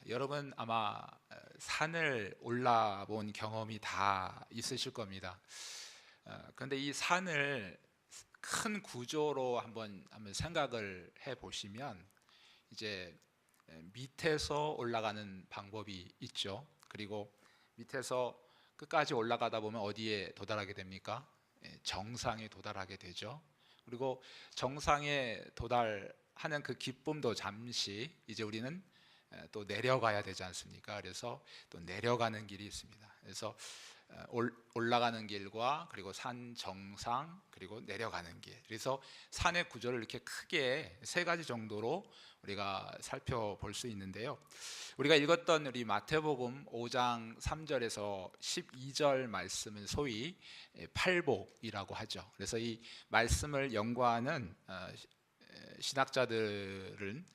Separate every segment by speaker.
Speaker 1: 여러분 아마 산을 올라본 경험이 다 있으실 겁니다. 그런데 이 산을 큰 구조로 한번 생각을 해 보시면 이제 밑에서 올라가는 방법이 있죠. 그리고 밑에서 끝까지 올라가다 보면 어디에 도달하게 됩니까? 정상에 도달하게 되죠. 그리고 정상에 도달하는 그 기쁨도 잠시 이제 우리는 또 내려가야 되지 않습니까? 그래서 또 내려가는 길이 있습니다. 그래서 올라가는 길과 그리고 산 정상 그리고 내려가는 길. 그래서 산의 구조를 이렇게 크게 세 가지 정도로 우리가 살펴볼 수 있는데요. 우리가 읽었던 우리 마태복음 5장 3절에서 12절 말씀은 소위 팔복이라고 하죠. 그래서 이 말씀을 연구하는 신학자들은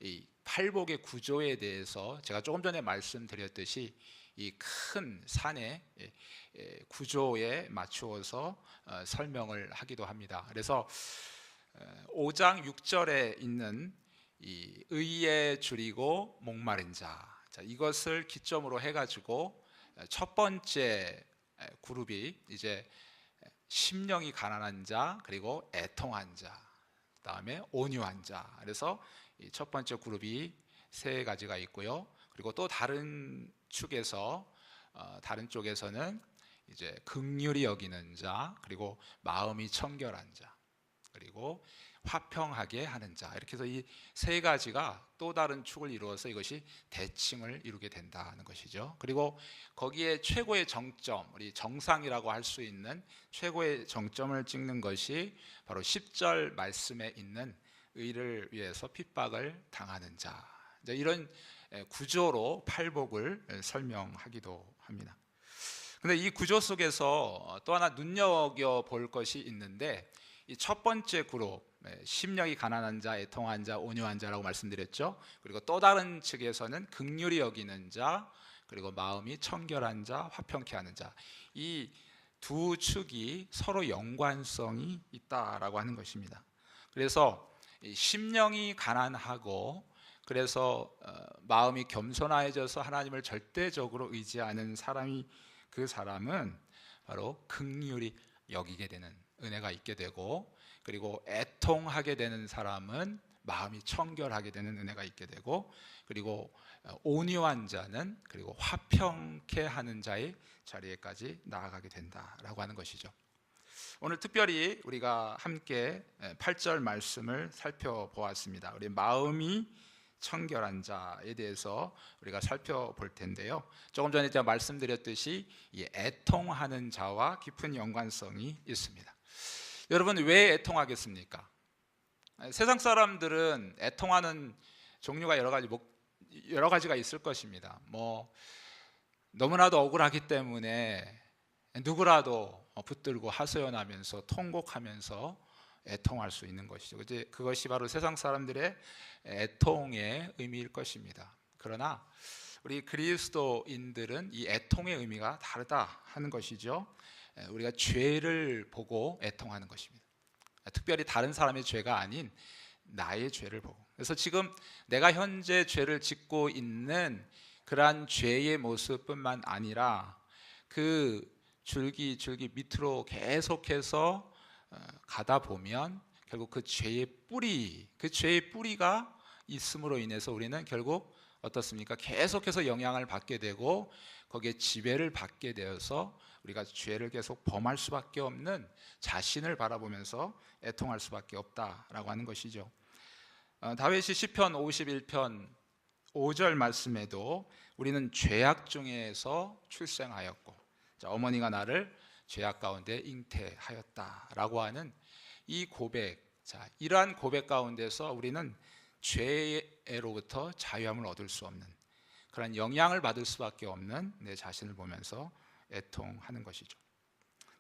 Speaker 1: 이 팔복의 구조에 대해서 제가 조금 전에 말씀드렸듯이 이 큰 산의 구조에 맞추어서 설명을 하기도 합니다. 그래서 5장 6절에 있는 이 의에 줄이고 목마른 자, 이것을 기점으로 해가지고 첫 번째 그룹이 이제 심령이 가난한 자, 그리고 애통한 자, 그다음에 온유한 자. 그래서 이 첫 번째 그룹이 세 가지가 있고요. 그리고 또 다른 축에서 다른 쪽에서는 이제 긍휼히 여기는 자, 그리고 마음이 청결한 자, 그리고 화평하게 하는 자. 이렇게 해서 이 세 가지가 또 다른 축을 이루어서 이것이 대칭을 이루게 된다는 것이죠. 그리고 거기에 최고의 정점, 우리 정상이라고 할 수 있는 최고의 정점을 찍는 것이 바로 10절 말씀에 있는 의를 위해서 핍박을 당하는 자. 이런 구조로 팔복을 설명하기도 합니다. 그런데 이 구조 속에서 또 하나 눈여겨볼 것이 있는데, 이 첫 번째 그룹, 심령이 가난한 자, 애통한 자, 온유한 자라고 말씀드렸죠. 그리고 또 다른 측에서는 긍휼히 여기는 자, 그리고 마음이 청결한 자, 화평케 하는 자. 이 두 축이 서로 연관성이 있다라고 하는 것입니다. 그래서 심령이 가난하고 그래서 마음이 겸손해져서 하나님을 절대적으로 의지하는 사람이, 그 사람은 바로 긍휼히 여기게 되는 은혜가 있게 되고, 그리고 애통하게 되는 사람은 마음이 청결하게 되는 은혜가 있게 되고, 그리고 온유한 자는 그리고 화평케 하는 자의 자리에까지 나아가게 된다라고 하는 것이죠. 오늘 특별히 우리가 함께 8절 말씀을 살펴보았습니다. 우리 마음이 청결한 자에 대해서 우리가 살펴볼 텐데요. 조금 전에 제가 말씀드렸듯이 이 애통하는 자와 깊은 연관성이 있습니다. 여러분, 왜 애통하겠습니까? 세상 사람들은 애통하는 종류가 여러 가지가 있을 것입니다. 너무나도 억울하기 때문에 누구라도 붙들고 하소연하면서 통곡하면서 애통할 수 있는 것이죠. 그것이 바로 세상 사람들의 애통의 의미일 것입니다. 그러나 우리 그리스도인들은 이 애통의 의미가 다르다 하는 것이죠. 우리가 죄를 보고 애통하는 것입니다. 특별히 다른 사람의 죄가 아닌 나의 죄를 보고. 그래서 지금 내가 현재 죄를 짓고 있는 그러한 죄의 모습뿐만 아니라 그 줄기 밑으로 계속해서 가다 보면 결국 그 죄의 뿌리가 있음으로 인해서 우리는 결국 어떻습니까? 계속해서 영향을 받게 되고 거기에 지배를 받게 되어서 우리가 죄를 계속 범할 수밖에 없는 자신을 바라보면서 애통할 수밖에 없다라고 하는 것이죠. 다윗이 시편 51편 5절 말씀에도 우리는 죄악 중에서 출생하였고 어머니가 나를 죄악 가운데 잉태하였다라고 하는 이 고백, 이러한 고백 가운데서 우리는 죄로부터 자유함을 얻을 수 없는 그런 영향을 받을 수밖에 없는 내 자신을 보면서 애통하는 것이죠.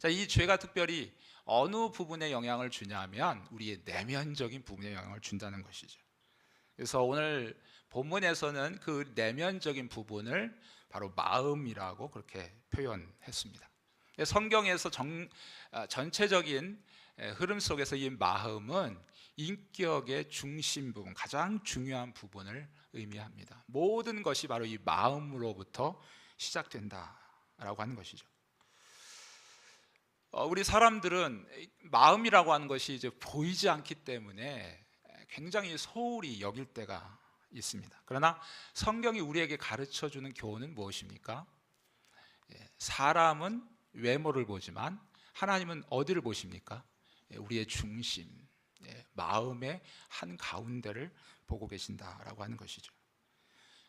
Speaker 1: 이 죄가 특별히 어느 부분에 영향을 주냐면 우리의 내면적인 부분에 영향을 준다는 것이죠. 그래서 오늘 본문에서는 그 내면적인 부분을 바로 마음이라고 그렇게 표현했습니다. 성경에서 전체적인 흐름 속에서 이 마음은 인격의 중심 부분, 가장 중요한 부분을 의미합니다. 모든 것이 바로 이 마음으로부터 시작된다라고 하는 것이죠. 우리 사람들은 마음이라고 하는 것이 이제 보이지 않기 때문에 굉장히 소홀히 여길 때가 있습니다. 그러나 성경이 우리에게 가르쳐주는 교훈은 무엇입니까? 사람은 외모를 보지만 하나님은 어디를 보십니까? 우리의 중심, 마음의 한 가운데를 보고 계신다라고 하는 것이죠.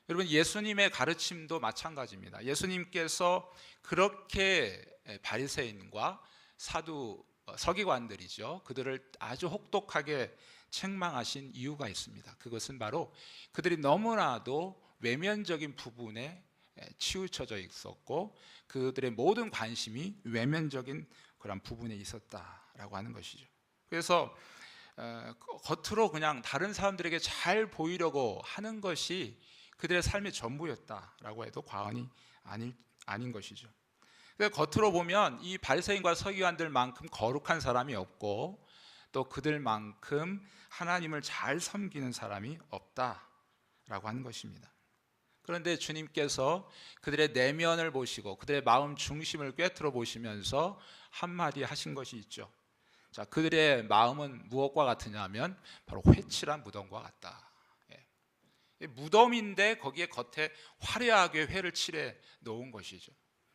Speaker 1: 여러분, 예수님의 가르침도 마찬가지입니다. 예수님께서 그렇게 바리새인과 사두 서기관들이죠, 그들을 아주 혹독하게 책망하신 이유가 있습니다. 그것은 바로 그들이 너무나도 외면적인 부분에 치우쳐져 있었고 그들의 모든 관심이 외면적인 그런 부분에 있었다라고 하는 것이죠. 그래서 겉으로 그냥 다른 사람들에게 잘 보이려고 하는 것이 그들의 삶의 전부였다라고 해도 과언이 아닌 것이죠. 겉으로 보면 이 바리새인과 서기관들만큼 거룩한 사람이 없고 또 그들만큼 하나님을 잘 섬기는 사람이 없다라고 하는 것입니다. 그런데 주님께서 그들의 내면을 보시고 그들의 마음 중심을 꿰뚫어 보시면서 한마디 하신 것이 있죠. 자, 그들의 마음은 무엇과 같으냐면 바로 회칠한 무덤과 같다. 무덤인데 거기에 겉에 화려하게 회를 칠해 놓은 것이죠.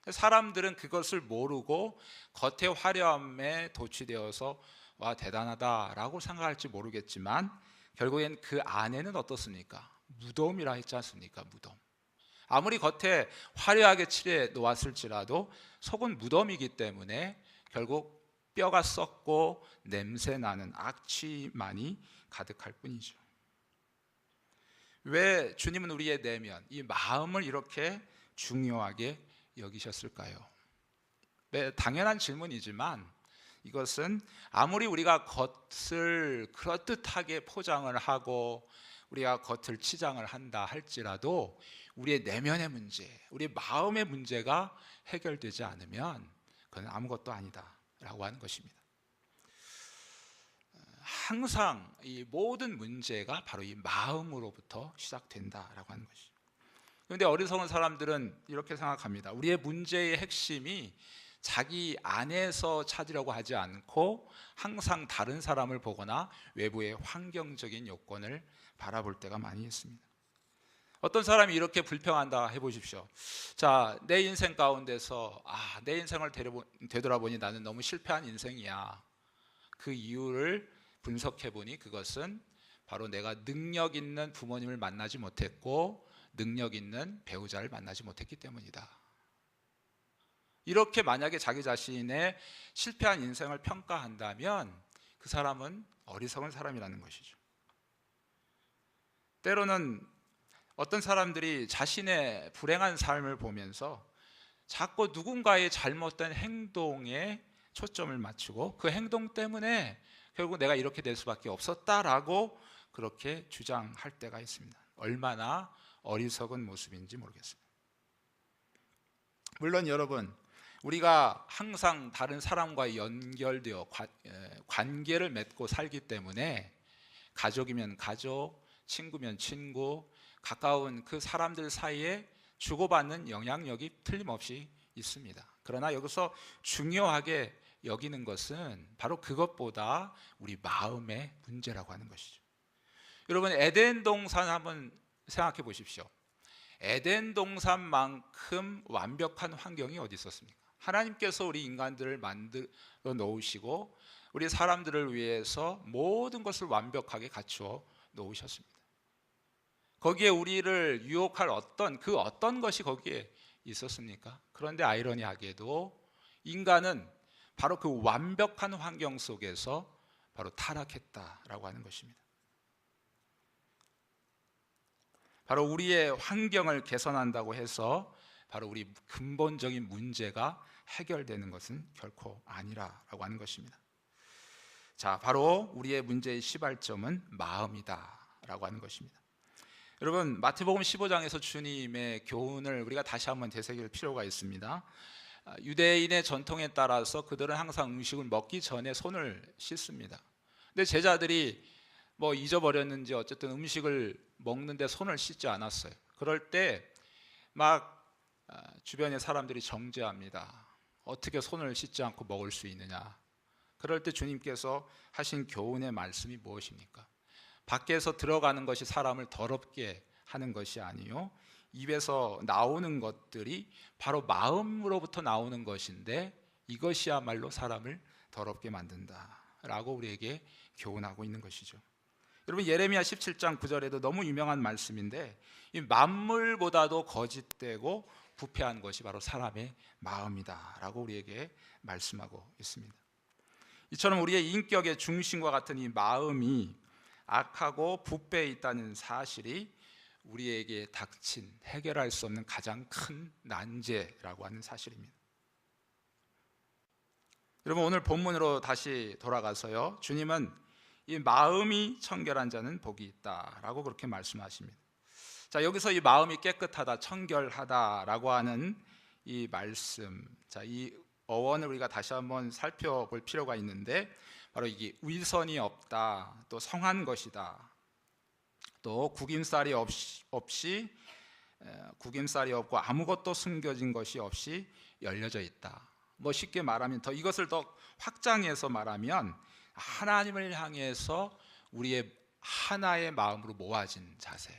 Speaker 1: 사람들은 그것을 모르고 겉의 화려함에 도취되어서 와, 대단하다라고 생각할지 모르겠지만 결국엔 그 안에는 어떻습니까? 무덤이라 했지 않습니까? 무덤. 아무리 겉에 화려하게 칠해 놓았을지라도 속은 무덤이기 때문에 결국 뼈가 썩고 냄새나는 악취만이 가득할 뿐이죠. 왜 주님은 우리의 내면, 이 마음을 이렇게 중요하게 여기셨을까요? 네, 당연한 질문이지만 이것은 아무리 우리가 겉을 그럴듯하게 포장을 하고 우리가 겉을 치장을 한다 할지라도 우리의 내면의 문제, 우리의 마음의 문제가 해결되지 않으면 그건 아무것도 아니다라고 하는 것입니다. 항상 이 모든 문제가 바로 이 마음으로부터 시작된다라고 하는 것이죠. 그런데 어리석은 사람들은 이렇게 생각합니다. 우리의 문제의 핵심이 자기 안에서 찾으려고 하지 않고 항상 다른 사람을 보거나 외부의 환경적인 요건을 바라볼 때가 많이 있습니다. 어떤 사람이 이렇게 불평한다 해보십시오. 자, 내 인생 가운데서 내 인생을 되돌아보니 나는 너무 실패한 인생이야. 그 이유를 분석해보니 그것은 바로 내가 능력 있는 부모님을 만나지 못했고 능력 있는 배우자를 만나지 못했기 때문이다. 이렇게 만약에 자기 자신의 실패한 인생을 평가한다면 그 사람은 어리석은 사람이라는 것이죠. 때로는 어떤 사람들이 자신의 불행한 삶을 보면서 자꾸 누군가의 잘못된 행동에 초점을 맞추고 그 행동 때문에 결국 내가 이렇게 될 수밖에 없었다라고 그렇게 주장할 때가 있습니다. 얼마나 어리석은 모습인지 모르겠습니다. 물론 여러분, 우리가 항상 다른 사람과 연결되어 관계를 맺고 살기 때문에 가족이면 가족, 친구면 친구, 가까운 그 사람들 사이에 주고받는 영향력이 틀림없이 있습니다. 그러나 여기서 중요하게 여기는 것은 바로 그것보다 우리 마음의 문제라고 하는 것이죠. 여러분, 에덴 동산 한번 생각해 보십시오. 에덴 동산만큼 완벽한 환경이 어디 있었습니까? 하나님께서 우리 인간들을 만들어 놓으시고 우리 사람들을 위해서 모든 것을 완벽하게 갖추어 놓으셨습니다. 거기에 우리를 유혹할 어떤 것이 거기에 있었습니까? 그런데 아이러니하게도 인간은 바로 그 완벽한 환경 속에서 바로 타락했다라고 하는 것입니다. 바로 우리의 환경을 개선한다고 해서 바로 우리 근본적인 문제가 해결되는 것은 결코 아니라고 하는 것입니다. 자, 바로 우리의 문제의 시발점은 마음이다라고 하는 것입니다. 여러분, 마태복음 15장에서 주님의 교훈을 우리가 다시 한번 되새길 필요가 있습니다. 유대인의 전통에 따라서 그들은 항상 음식을 먹기 전에 손을 씻습니다. 근데 제자들이 뭐 잊어버렸는지 어쨌든 음식을 먹는데 손을 씻지 않았어요. 그럴 때 막 주변의 사람들이 정죄합니다. 어떻게 손을 씻지 않고 먹을 수 있느냐. 그럴 때 주님께서 하신 교훈의 말씀이 무엇입니까? 밖에서 들어가는 것이 사람을 더럽게 하는 것이 아니요, 입에서 나오는 것들이 바로 마음으로부터 나오는 것인데 이것이야말로 사람을 더럽게 만든다라고 우리에게 교훈하고 있는 것이죠. 여러분, 예레미야 17장 9절에도 너무 유명한 말씀인데, 이 만물보다도 거짓되고 부패한 것이 바로 사람의 마음이다라고 우리에게 말씀하고 있습니다. 이처럼 우리의 인격의 중심과 같은 이 마음이 악하고 부패해 있다는 사실이 우리에게 닥친 해결할 수 없는 가장 큰 난제라고 하는 사실입니다. 여러분, 오늘 본문으로 다시 돌아가서요, 주님은 이 마음이 청결한 자는 복이 있다라고 그렇게 말씀하십니다. 자, 여기서 이 마음이 깨끗하다, 청결하다라고 하는 이 말씀, 자, 이 어원을 우리가 다시 한번 살펴볼 필요가 있는데, 바로 이게 위선이 없다, 또 성한 것이다, 또 구김살이 없고 아무것도 숨겨진 것이 없이 열려져 있다. 뭐 쉽게 말하면, 이것을 더 확장해서 말하면 하나님을 향해서 우리의 하나의 마음으로 모아진 자세,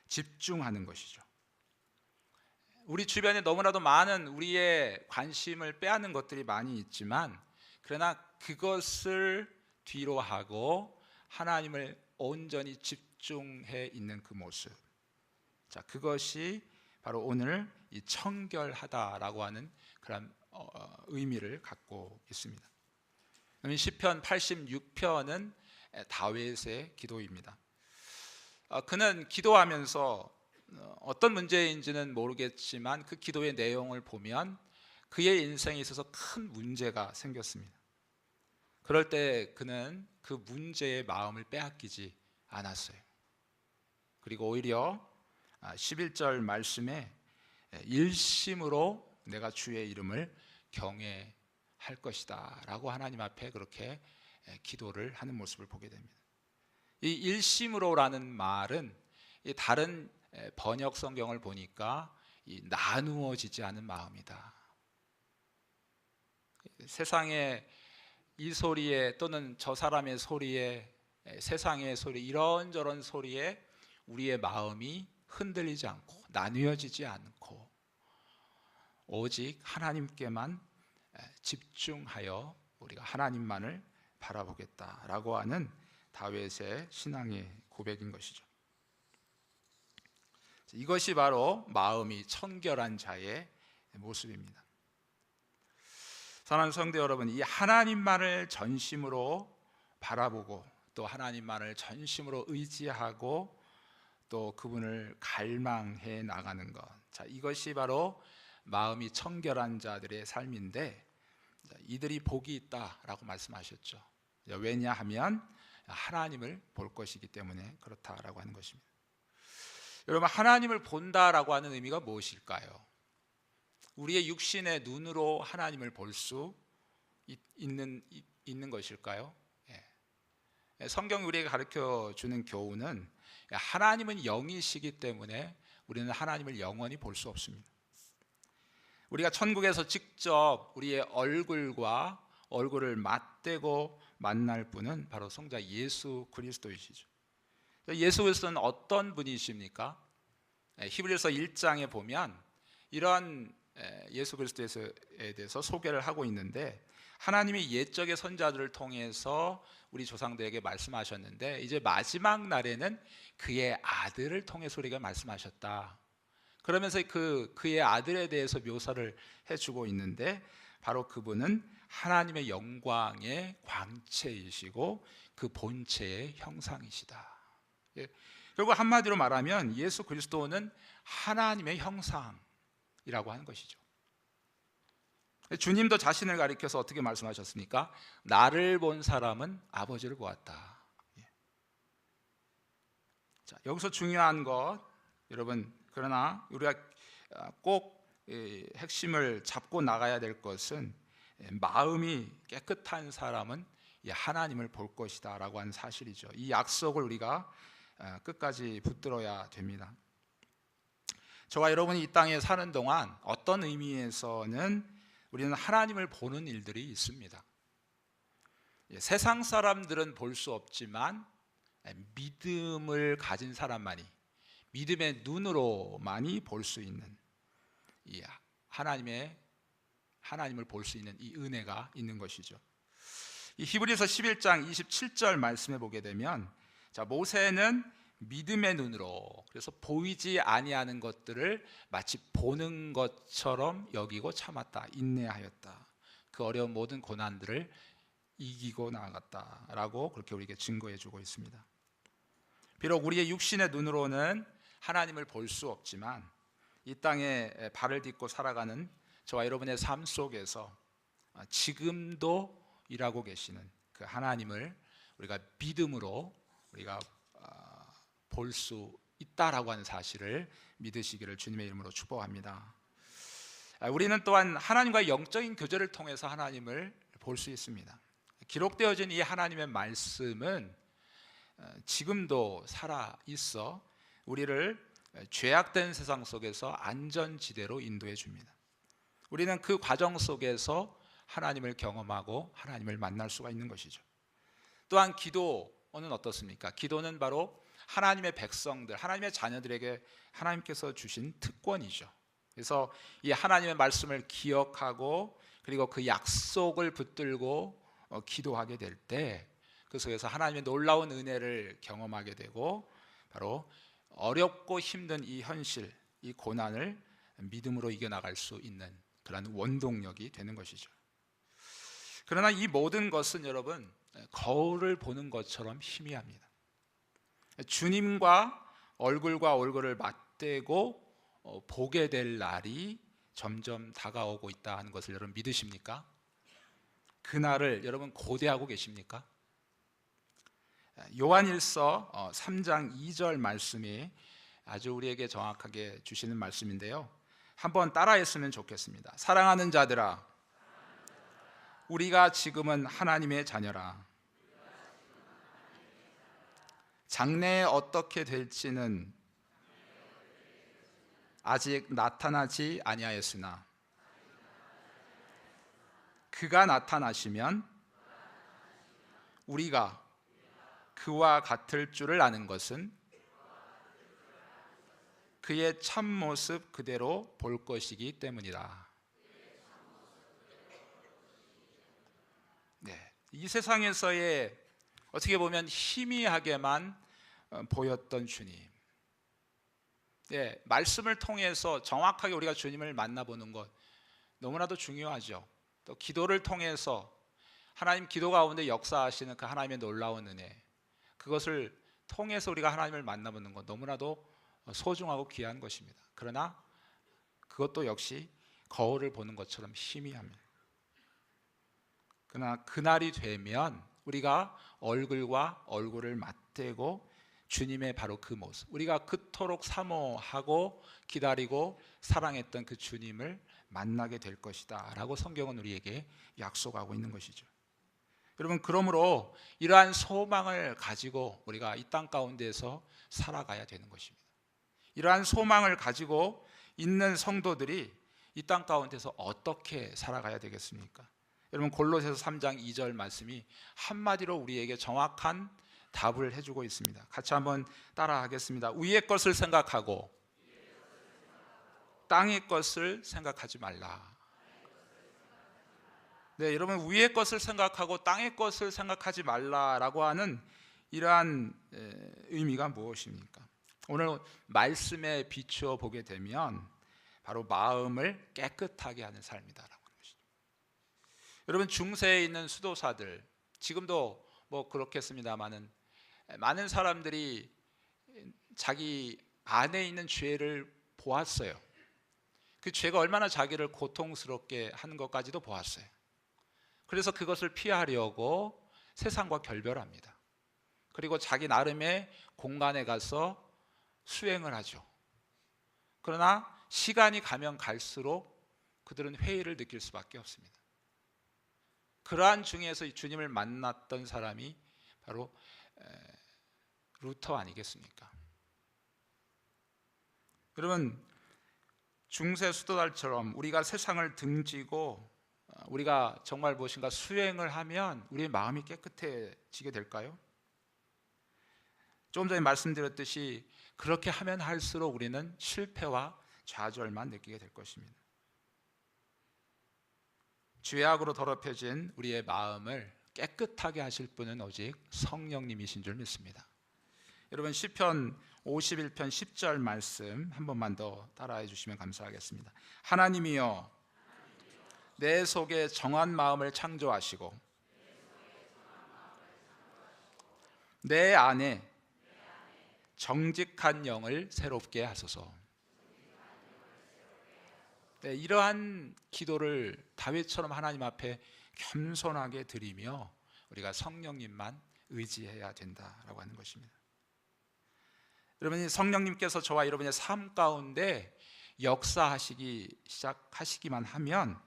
Speaker 1: 집중하는 것이죠. 우리 주변에 너무나도 많은 우리의 관심을 빼앗는 것들이 많이 있지만, 그러나 그것을 뒤로 하고 하나님을 온전히 집중해 있는 그 모습, 자, 그것이 바로 오늘 이 청결하다라고 하는 그런 의미를 갖고 있습니다. 시편 86편은 다윗의 기도입니다. 그는 기도하면서 어떤 문제인지는 모르겠지만 그 기도의 내용을 보면 그의 인생에 있어서 큰 문제가 생겼습니다. 그럴 때 그는 그 문제의 마음을 빼앗기지 않았어요. 그리고 오히려 11절 말씀에 일심으로 내가 주의 이름을 경외할 것이다 라고 하나님 앞에 그렇게 기도를 하는 모습을 보게 됩니다. 이 일심으로라는 말은 다른 번역 성경을 보니까 나누어지지 않은 마음이다. 세상의 이 소리에, 또는 저 사람의 소리에, 세상의 소리, 이런저런 소리에 우리의 마음이 흔들리지 않고 나뉘어지지 않고 오직 하나님께만 집중하여 우리가 하나님만을 바라보겠다라고 하는 다윗의 신앙의 고백인 것이죠. 이것이 바로 마음이 청결한 자의 모습입니다. 사랑하는 성도 여러분, 이 하나님만을 전심으로 바라보고 또 하나님만을 전심으로 의지하고 또 그분을 갈망해 나가는 것, 자, 이것이 바로 마음이 청결한 자들의 삶인데, 이들이 복이 있다라고 말씀하셨죠. 왜냐하면 하나님을 볼 것이기 때문에 그렇다라고 하는 것입니다. 여러분, 하나님을 본다라고 하는 의미가 무엇일까요? 우리의 육신의 눈으로 하나님을 볼 수 있는 것일까요? 성경이 우리에게 가르쳐 주는 교훈은 하나님은 영이시기 때문에 우리는 하나님을 영원히 볼 수 없습니다. 우리가 천국에서 직접 우리의 얼굴과 얼굴을 맞대고 만날 분은 바로 성자 예수 그리스도이시죠. 예수 그리스도는 어떤 분이십니까? 히브리서 1장에 보면 이런 예수 그리스도에 대해서 소개를 하고 있는데, 하나님이 옛적의 선자들을 통해서 우리 조상들에게 말씀하셨는데 이제 마지막 날에는 그의 아들을 통해서 우리가 말씀하셨다. 그러면서 그의 아들에 대해서 묘사를 해주고 있는데, 바로 그분은 하나님의 영광의 광채이시고 그 본체의 형상이시다. 결국 한마디로 말하면 예수 그리스도는 하나님의 형상이라고 하는 것이죠. 주님도 자신을 가리켜서 어떻게 말씀하셨습니까? 나를 본 사람은 아버지를 보았다. 자, 여기서 중요한 것, 여러분, 그러나 우리가 꼭 핵심을 잡고 나가야 될 것은 마음이 깨끗한 사람은 이 하나님을 볼 것이다 라고 하는 사실이죠. 이 약속을 우리가 끝까지 붙들어야 됩니다. 저와 여러분이 이 땅에 사는 동안 어떤 의미에서는 우리는 하나님을 보는 일들이 있습니다. 세상 사람들은 볼 수 없지만 믿음을 가진 사람만이, 믿음의 눈으로만이 볼 수 있는 이 하나님을 볼 수 있는 이 은혜가 있는 것이죠. 이 히브리서 11장 27절 말씀해 보게 되면, 자, 모세는 믿음의 눈으로, 그래서 보이지 아니하는 것들을 마치 보는 것처럼 여기고 참았다, 인내하였다, 그 어려운 모든 고난들을 이기고 나아갔다라고 그렇게 우리에게 증거해 주고 있습니다. 비록 우리의 육신의 눈으로는 하나님을 볼 수 없지만 이 땅에 발을 딛고 살아가는 저와 여러분의 삶 속에서 지금도 일하고 계시는 그 하나님을 우리가 믿음으로 우리가 볼 수 있다라고 하는 사실을 믿으시기를 주님의 이름으로 축복합니다. 우리는 또한 하나님과의 영적인 교제를 통해서 하나님을 볼 수 있습니다. 기록되어진 이 하나님의 말씀은 지금도 살아 있어 우리를 죄악된 세상 속에서 안전지대로 인도해 줍니다. 우리는 그 과정 속에서 하나님을 경험하고 하나님을 만날 수가 있는 것이죠. 또한 기도는 어떻습니까? 기도는 바로 하나님의 백성들, 하나님의 자녀들에게 하나님께서 주신 특권이죠. 그래서 이 하나님의 말씀을 기억하고 그리고 그 약속을 붙들고 기도하게 될 때 그 속에서 하나님의 놀라운 은혜를 경험하게 되고 바로 어렵고 힘든 이 현실, 이 고난을 믿음으로 이겨나갈 수 있는 그런 원동력이 되는 것이죠. 그러나 이 모든 것은 여러분 거울을 보는 것처럼 희미합니다. 주님과 얼굴을 맞대고 보게 될 날이 점점 다가오고 있다는 것을 여러분 믿으십니까? 그날을 여러분 고대하고 계십니까? 요한일서 3장 2절 말씀이 아주 우리에게 정확하게 주시는 말씀인데요, 한번 따라했으면 좋겠습니다. 사랑하는 자들아, 우리가 지금은 하나님의 자녀라. 장래에 어떻게 될지는 아직 나타나지 아니하였으나 그가 나타나시면 우리가 그와 같을 줄을 아는 것은 그의 참모습 그대로 볼 것이기 때문이라. 네, 이 세상에서의 어떻게 보면 희미하게만 보였던 주님, 네, 말씀을 통해서 정확하게 우리가 주님을 만나보는 것 너무나도 중요하죠. 또 기도를 통해서 하나님 기도 가운데 역사하시는 그 하나님의 놀라운 은혜, 그것을 통해서 우리가 하나님을 만나보는 것 너무나도 소중하고 귀한 것입니다. 그러나 그것도 역시 거울을 보는 것처럼 희미합니다. 그러나 그날이 되면 우리가 얼굴과 얼굴을 맞대고 주님의 바로 그 모습, 우리가 그토록 사모하고 기다리고 사랑했던 그 주님을 만나게 될 것이다 라고 성경은 우리에게 약속하고 있는 것이죠. 여러분, 그러므로 이러한 소망을 가지고 우리가 이 땅 가운데서 살아가야 되는 것입니다. 이러한 소망을 가지고 있는 성도들이 이 땅 가운데서 어떻게 살아가야 되겠습니까? 여러분, 골로새서 3장 2절 말씀이 한마디로 우리에게 정확한 답을 해주고 있습니다. 같이 한번 따라하겠습니다. 위의 것을 생각하고 땅의 것을 생각하지 말라. 네, 여러분, 위의 것을 생각하고 땅의 것을 생각하지 말라라고 하는 이러한 의미가 무엇입니까? 오늘 말씀에 비추어 보게 되면 바로 마음을 깨끗하게 하는 삶이다라고 하는 것이죠. 여러분, 중세에 있는 수도사들, 지금도 뭐 그렇겠습니다만은 많은 사람들이 자기 안에 있는 죄를 보았어요. 그 죄가 얼마나 자기를 고통스럽게 하는 것까지도 보았어요. 그래서 그것을 피하려고 세상과 결별합니다. 그리고 자기 나름의 공간에 가서 수행을 하죠. 그러나 시간이 가면 갈수록 그들은 회의를 느낄 수밖에 없습니다. 그러한 중에서 이 주님을 만났던 사람이 바로 루터 아니겠습니까? 여러분, 중세 수도달처럼 우리가 세상을 등지고 우리가 정말 무엇인가 수행을 하면 우리의 마음이 깨끗해지게 될까요? 조금 전에 말씀드렸듯이 그렇게 하면 할수록 우리는 실패와 좌절만 느끼게 될 것입니다. 죄악으로 더럽혀진 우리의 마음을 깨끗하게 하실 분은 오직 성령님이신 줄 믿습니다. 여러분, 시편 51편 10절 말씀 한 번만 더 따라해 주시면 감사하겠습니다. 하나님이여, 내 속에 정한 마음을 창조하시고 내 안에 정직한 영을 새롭게 하소서. 네, 이러한 기도를 다윗처럼 하나님 앞에 겸손하게 드리며 우리가 성령님만 의지해야 된다라고 하는 것입니다. 여러분이 성령님께서 저와 여러분의 삶 가운데 역사하시기 시작하시기만 하면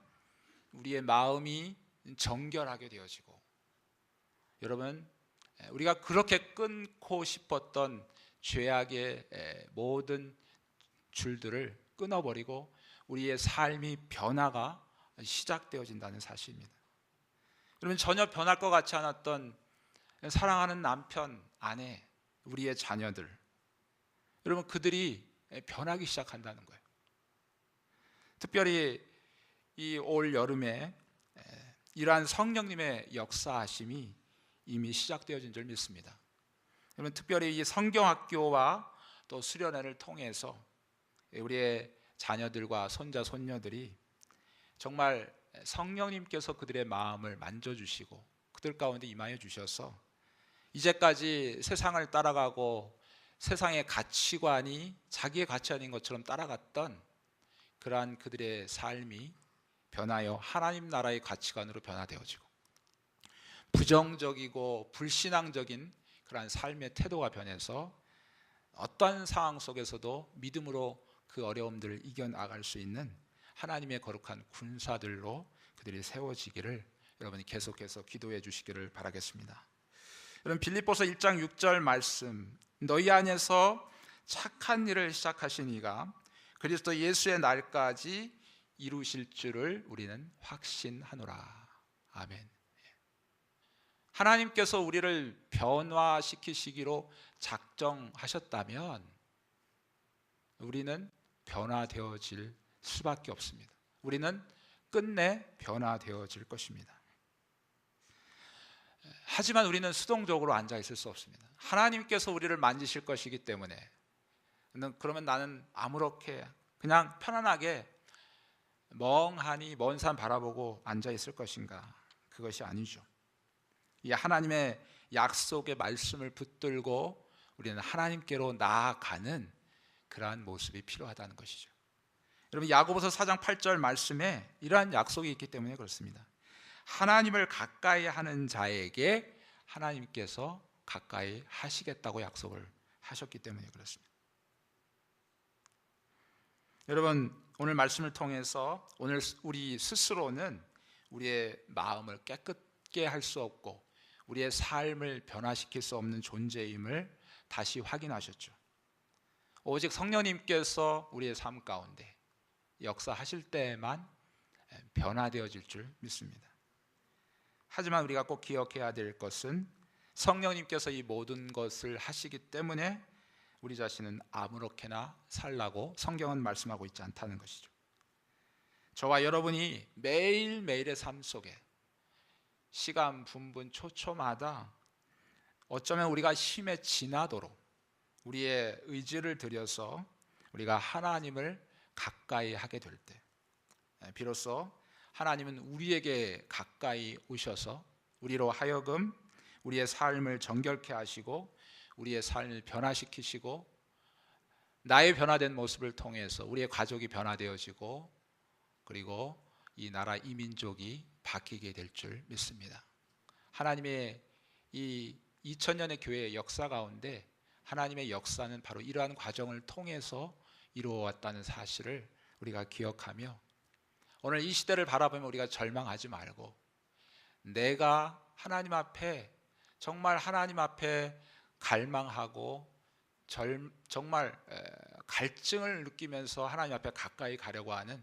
Speaker 1: 우리의 마음이 정결하게 되어지고, 여러분, 우리가 그렇게 끊고 싶었던 죄악의 모든 줄들을 끊어버리고 우리의 삶이 변화가 시작되어진다는 사실입니다. 여러분, 전혀 변할 것 같지 않았던 사랑하는 남편, 아내, 우리의 자녀들, 여러분, 그들이 변하기 시작한다는 거예요. 특별히 이 올 여름에 이러한 성령님의 역사하심이 이미 시작되어진 줄 믿습니다. 여러분, 특별히 이 성경학교와 또 수련회를 통해서 우리의 자녀들과 손자 손녀들이 정말 성령님께서 그들의 마음을 만져주시고 그들 가운데 임하여 주셔서 이제까지 세상을 따라가고 세상의 가치관이 자기의 가치관인 것처럼 따라갔던 그러한 그들의 삶이 변하여 하나님 나라의 가치관으로 변화되어지고 부정적이고 불신앙적인 그러한 삶의 태도가 변해서 어떠한 상황 속에서도 믿음으로 그 어려움들을 이겨나갈 수 있는 하나님의 거룩한 군사들로 그들이 세워지기를 여러분이 계속해서 기도해 주시기를 바라겠습니다. 여러분, 빌립보서 1장 6절 말씀, 너희 안에서 착한 일을 시작하신 이가 그리스도 예수의 날까지 이루실 줄을 우리는 확신하노라. 아멘. 하나님께서 우리를 변화시키시기로 작정하셨다면 우리는 변화되어질 수밖에 없습니다. 우리는 끝내 변화되어질 것입니다. 하지만 우리는 수동적으로 앉아 있을 수 없습니다. 하나님께서 우리를 만지실 것이기 때문에, 그러면 나는 아무렇게 그냥 편안하게 멍하니 먼 산 바라보고 앉아 있을 것인가? 그것이 아니죠. 이 하나님의 약속의 말씀을 붙들고 우리는 하나님께로 나아가는 그러한 모습이 필요하다는 것이죠. 여러분, 야고보서 4장 8절 말씀에 이러한 약속이 있기 때문에 그렇습니다. 하나님을 가까이 하는 자에게 하나님께서 가까이 하시겠다고 약속을 하셨기 때문에 그렇습니다. 여러분, 오늘 말씀을 통해서 오늘 우리 스스로는 우리의 마음을 깨끗게 할 수 없고 우리의 삶을 변화시킬 수 없는 존재임을 다시 확인하셨죠. 오직 성령님께서 우리의 삶 가운데 역사하실 때에만 변화되어질 줄 믿습니다. 하지만 우리가 꼭 기억해야 될 것은 성령님께서 이 모든 것을 하시기 때문에 우리 자신은 아무렇게나 살라고 성경은 말씀하고 있지 않다는 것이죠. 저와 여러분이 매일매일의 삶 속에 시간, 분분, 초초마다 어쩌면 우리가 힘에 지나도록 우리의 의지를 들여서 우리가 하나님을 가까이 하게 될 때, 비로소 하나님은 우리에게 가까이 오셔서 우리로 하여금 우리의 삶을 정결케 하시고 우리의 삶을 변화시키시고 나의 변화된 모습을 통해서 우리의 가족이 변화되어지고 그리고 이 나라 이 민족이 바뀌게 될 줄 믿습니다. 하나님의 이 2000년의 교회의 역사 가운데 하나님의 역사는 바로 이러한 과정을 통해서 이루어왔다는 사실을 우리가 기억하며 오늘 이 시대를 바라보면 우리가 절망하지 말고 내가 하나님 앞에 정말 하나님 앞에 갈망하고 정말 갈증을 느끼면서 하나님 앞에 가까이 가려고 하는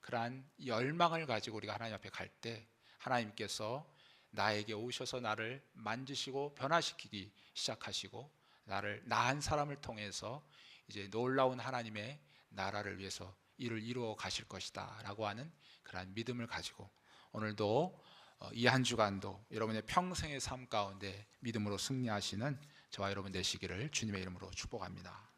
Speaker 1: 그러한 열망을 가지고 우리가 하나님 앞에 갈 때 하나님께서 나에게 오셔서 나를 만지시고 변화시키기 시작하시고 나를 나한 사람을 통해서 이제 놀라운 하나님의 나라를 위해서 일을 이루어 가실 것이다 라고 하는 그러한 믿음을 가지고 오늘도 이 한 주간도 여러분의 평생의 삶 가운데 믿음으로 승리하시는 저와 여러분 되시기를 주님의 이름으로 축복합니다.